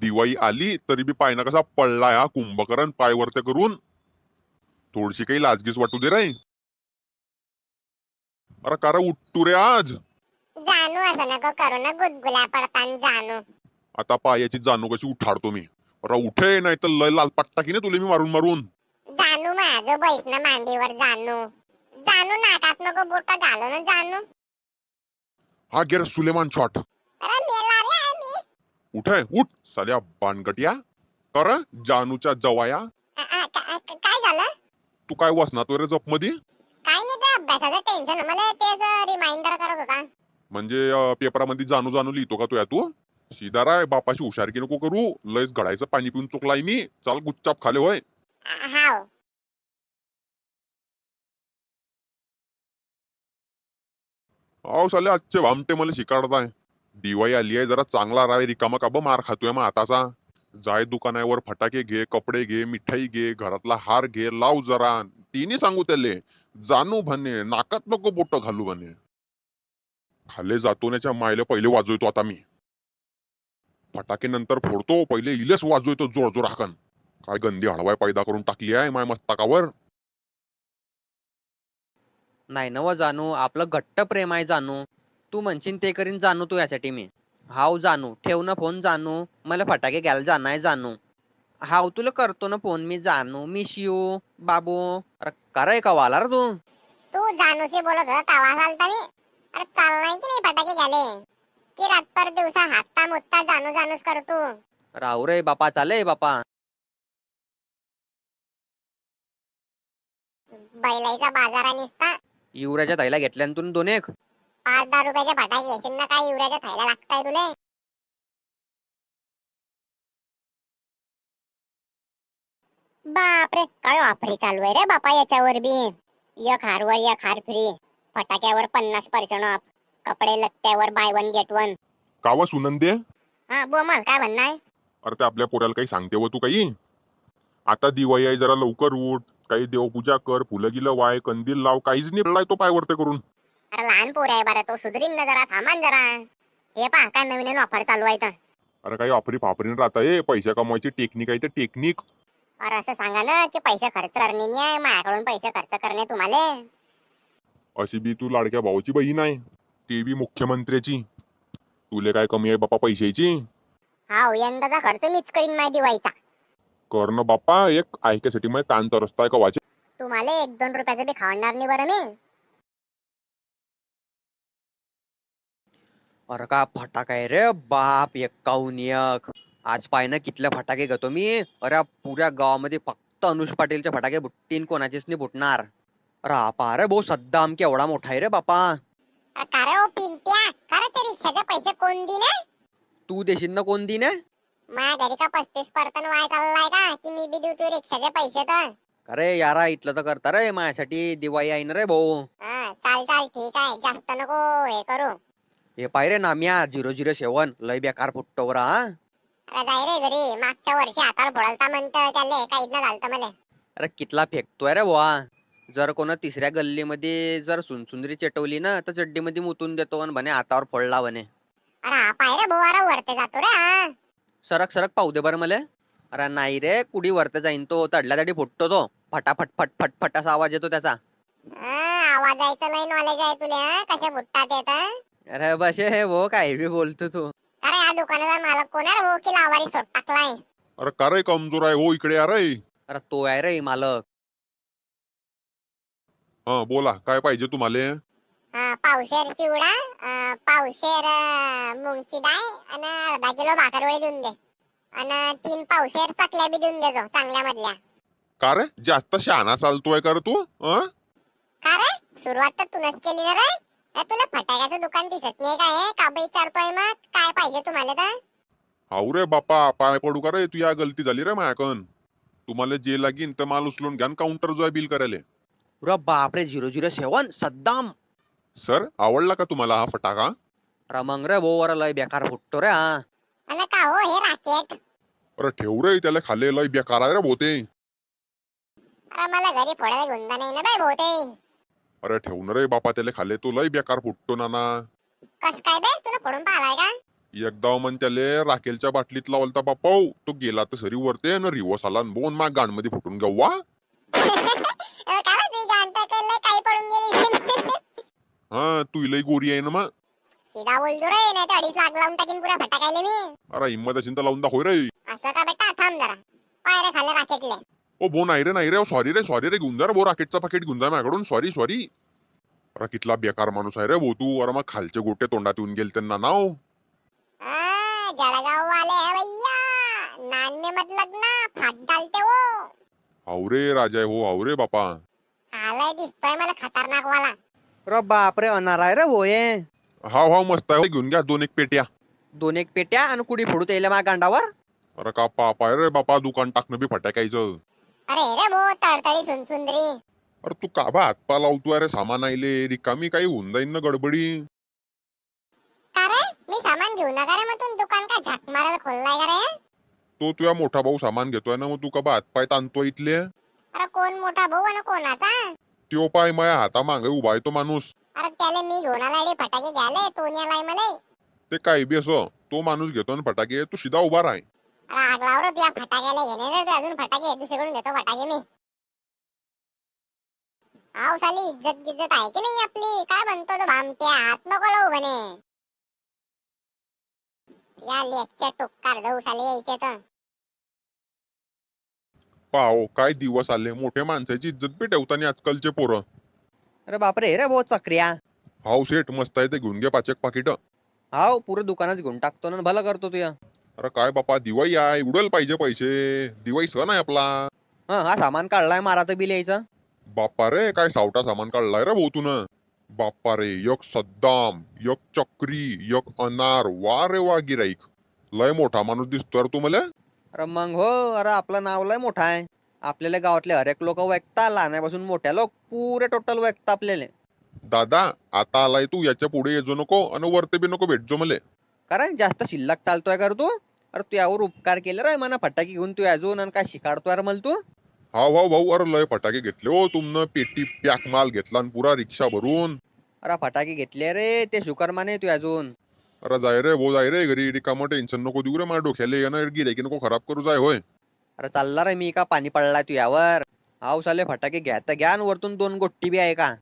दिवाळी आली तरी बी पाय ना कसा पडलाय हा कुंभकर्ण पाय वरते करून. थोडीशी काही लाजगीच वाटू दे रे. अरे कार उठतू रे आज. जानू असं नको करू ना, गुदगुल्या पडतान जानू. आता पायाची जाणू कशी उठाडतो मी. अरे उठे नाही तर लय लाल पट्टा की नाही तुला मी मारून मारून. जानू माझं बैस ना मांडीवर जानू. जानू नाकात नको बोट घालू ना जानू. हा गेर सुलेमान शॉट. अरे मेला रे आहे मी. उठे उठ साल्या बानगटिया. कर जानूच्या जवाया. काय झालं? तू काय वसनातो रे जप मध्ये. काय नाही, ते अभ्यासाचं टेन्शन, मला तेच रिमाइंडर करत होता. म्हणजे पेपरामध्ये जानू जानू लिहितो का तू सीधा राय बापाशी हुशारकी नको करू. लयच घडायचं पाणी पिऊन चुकलाय मी. चाल गुच्चाप खाले होय. हाव. अहो साले आजचे भामटे मला शिकाडताय. दिवाळी आली आहे, जरा चांगला राय, रिकामा काब मार खातोय मग आताचा. जाय दुकानावर फटाके घे, कपडे घे, मिठाई घे, घरातला हार घे, लाव जरा. तिन्ही सांगू त्याले जानू म्हणे नाकात नको बोट घालू म्हणे. खाले जातोण्याच्या मायले पहिले वाजवतो आता मी. फटाके नंतर फोडतो, पहिले इलेच वाजवतो जोर जोर हाकन. काय गंदी हळवाय पैदा करून टाकली आहे माय मस्तकावर. नाही नव जानू, आपलं घट्ट प्रेम आहे जानू. तू म्हणशील ते करीन जानू तू यासाठी मी. हाव जानू, ठेव ना फोन जानू, मला फटाके घ्यायला जाणार जानू. हाव तुला करतो ना फोन मी जानू, मिस यू बाबू. अरे कराय का वाला रे तू. तू जानूशी बोलत होता तवा चालता मी. अरे चालणार की नाही फटाके घ्याले, की रातभर दिवसा हातता मुत्ता जानू जानूच करतो. राहू रे बापा, चाले बापा. बैलाईचा बाजारा निसता. युवराच्या ताईला घेतल्यानंतून दोन एक. 5-10 रुपयाचे फटाके घेशील ना, काय युवराच्या थैला लागताय तुले. बापरे, काय ऑफरी चालू आहे रे बापा याच्यावर बी. एक हारवर एक हार फ्री, फटाक्यावर 50% ऑफ, कपडे लत्त्यावर बाय वन गेट वन. कावा सुनंदे. हा बोमल, काय म्हणणार? अरे ते आपल्या पोराला काही सांगते व तू काही. आता दिवाळी आहे, जरा लवकर उठ, काही देवपूजा कर, फुलं गिलं वाय, कंदील लाव. काहीच नाही पडलाय तो पाय वरते करून. अरे लहान पोर आहे बरं, तो सुधरीन ना जरा, थांबान जरा. हे पहा काय नवीन ऑफर चालू आहे तर. अरे काही ऑफरी फाफरीन राहता ये. पैसे कमवायची टेक्निक आहे ते टेक्निक. अरे असं सांगा ना की पैसे खर्च करणे नाही आहे, माझ्याकडून पैसे खर्च करणे तुम्हाला. अशी बी तू लाडक्या भावाची बहीण आहे, ती बी मुख्यमंत्र्याची. तुले काय कमी आहे बापा पैशाची. हा यंदाचा खर्च मीच करीन माझ्या दिवाळीचा. कर ना बापा, एक ऐक्यासाठी मग ताण तरसताय का वाचे. तुम्हाला 1-2 रुपयाचं बी खावणार नाही बरं मी. अरे का फटाका आहे रे बाप, एकाहून एक. आज पाय ना कितले फटाके घेतो मी. अरे पुऱ्या गावामध्ये फक्त अनुष पाटीलचे फटाके बुट्टीन, कोणाचेच नाही बुटणार. अरे रे भाऊ, सद्दाम केवढा मोठा आहे रे बापा. अरे का रे ओ पिंट्या, का रे ते रिक्षाचे पैसे कोण देईन? तू देशील ना कोण दिन आहे. माझ्या घरी का 35% वाय चाललाय का की मी बी देऊ तू रिक्षाचे पैसे तर? अरे यारा इथलं तर करता रे माझ्यासाठी, दिवाळी आहे ना रे भाऊ. हा चाल चाल ठीक आहे, जास्त नको हे करू. हे पाय रे नाम्या 007 लय बेकार फुटतो बरा. अरे जाय रे घरी, मागच्या वर्षी हाताला फोडालता म्हणतं त्याले काहीच ना झालतं मला. अरे कितला फेकतोय रे बुवा. जर कोण तिसऱ्या गल्लीमध्ये जर सुनसुंदरी चटवली ना, तर चड्डीमध्ये मुतून देतो आणि म्हणे हातावर फोडला म्हणे. अरे हा पाय रे बोवारा वरते जातो रे हा. सरक सरक पाहू दे बरं मला. अरे नाही रे, कुडी वरती जाईन तो, तडल्या तडी फुटतो तो. फटाफट फट फट फट असा आवाज येतो त्याचा. आवाजाचं लय नॉलेज आहे तुला, कसे फुटतात येत. अरे बस हे भाऊ, काय बी बोलतो तू. अरे या दुकानाचा मालक कोण आहे रे हो, की लावारी सोड टाकलाय? अरे का रे कमजोर आहे हो, इकडे अरे. अरे तो आहे रे मालक. हा बोला, काय पाहिजे तुम्हाला. पावशेर चिवडा, पावशेर मुंगची डाळ आणि अर्धा किलो भाकरवडी देऊन दे. आणि 3 पावशेर चकल्या बी देऊन देजो चांगल्या मधल्या. का रे जास्त शहाणा चालतोय का रे तू. का रे, सुरुवात तर तूनच केली ना रे. तुला फटाक्याचं दुकान दिसत नाही काय, का बी विचारतोय मग काय पाहिजे तुम्हाला तर? हाऊ रे बापा, पाय पडू का रे, तू या गलती झाली रे मायाकन. तुम्हाला जे लागीन तर माल उचलून घ्या, काउंटर जो आहे बिल करायला. अरे बापरे 007 सद्दाम. सर आवडला का तुम्हाला हा फटाका. अरे मग रे भाऊ, अरे लय बेकार फुटतो रे हा. आणि का हो हे राकेट? अरे ठेव रे त्याला, खाले लय बेकार आहे रे भोते. अरे मला घरी फोडायला गुंदा नाही ना बाय बहुते. अरे ठेवून रे बापा त्याला खाले, तो लय बेकार फुटतो नाना. कस काय बे, तुला फोडून पाहिलाय का? एकदा मन त्याले राखेलच्या बाटलीत लावलता बापा तो गेला तर सरी वरते न रिवर्स आला न बोन मा गाणमध्ये फुटून गव्वा. काय तुझी गाण तर कळलंय, काही पडून गेली. हा तू लई गोरी आहे ना मग. सीधा बोलतो रे, नाही तर 2.5 लाख लावून टाकीन पुरा फटाकायले मी. अरे हिंमत असेल तर लावून दाखव रे. असं का बेटा, थांब जरा. पाय रे खाल्लं राकेटले. ओ भो नाही रे सॉरी रे घेऊन जा रे भो राकेटचा पाकिट घेऊन जा माझ्याकडून सॉरी. अरे कितला बेकार माणूस आहे रे भो तू. अरे मग खालचे गोटे तोंडात येऊन गेले त्यांना नाव. जळगाव वाले है भैया, नान में मत लगना, फाट डालते हो. आवरे राजा हो आवरे बापा. आलाय दिसतोय मला खतरनाक वाला. अरे बापरे अनार आहे रे होय. हा मस्त आहे घेऊन घ्या 2 एक पेट्या. 2 एक पेट्या आणि कुडी फोडू त्याला माझ्या गांडावर. अरे का पाप आहे रे बापा दुकान टाकणं बी फटाकायचं. अरे रे भो तडतडी सुनसुंदरी. अरे तू का बा हातपा लावतोय रे सामान आईले रिकामी काही होऊन जाईन ना गडबडी. का रे, मी सामान घेऊ नका रे, मग तू दुकान का झाक मारायला खोललाय का रे? तो तुझा मोठा भाऊ सामान घेतोय ना मग तू का बा हातपाय ताणतोय इथले. अरे कोण मोठा भाऊ आणि कोणाचा? त्यो पाय माझ्या हाता मागे उभा आहे तो माणूस. अरे त्याला मी घेऊन आलाय फटाके घ्यायला, तो आलाय मला. ते काय बी असो तो माणूस घेतो ना फटाके तू सीधा उभा राह. अरे आग लाव रे तुझ्या फटाक्याला घेणे रे, तू अजून फटाके दुसरीकडून घेतो फटाके मी. आव साली इज्जत गिज्जत आहे की नाही आपली? काय म्हणतो तो भामट्या, हात नको लावू म्हणे. या लेकच्या टोकार जाऊ साले यायचे तर. पाहो काय दिवस आले मोठ्या माणसाची इज्जत बी ठेवताना आजकालचे पोरं. अरे बापरे रे भाऊ चक्रिया. हाव सेठ मस्त आहे ते घेऊन घे 5 एक पाकिट. हाव पुरं दुकानच घेऊन टाकतो ना, भलं करतो तुया. अरे काय बापा दिवाळी आहे उडल पाहिजे पैसे. दिवाळी सण आहे आपला. हा सामान काढलाय माराचं बिल यायचं. बाप्पा रे काय सावटा सामान काढलाय रे भाऊ तून. बाप्पा रे एक सद्दाम एक चक्री एक अनार वा रे वा गिराईक. लय मोठा माणूस दिसतोय रे तू मला. अरे मग हो, अरे आपलं नाव लय मोठं आहे. आपल्याला गावातले हरेक लोक व्यक्ता, लहानापासून मोठ्या लोक पुरे टोटल व्यक्ता आपल्याला. दादा आता आलाय तू याच्या पुढे येजो नको आणि वरते बी नको भेटजो मले. कारण जास्त शिल्लक चालतोय कर तू. अरे तू यावर उपकार केले रे म्हणा, फटाके घेऊन तू अजून आणि काय शिकाडतोय रे मला तू. हा भाऊ अरे लय फटाके घेतले हो तुमनं पेटी पॅक माल घेतला आणि पुरा रिक्षा भरून. अरे फटाके घेतले रे ते शुकरमाने तू अजून. अरे जाय रे भाऊ जाय रे घरी रिकामं टेन्शन नको देऊ रे माझ्या डोक्याला येणं गिरायकी नको खराब करू जाय होय. अरे चालला रे मी का पाणी पडलाय तू यावर. हाव साले फटाके घ्या तर घ्या आणि वरतून 2 गोष्टी बी आहे का.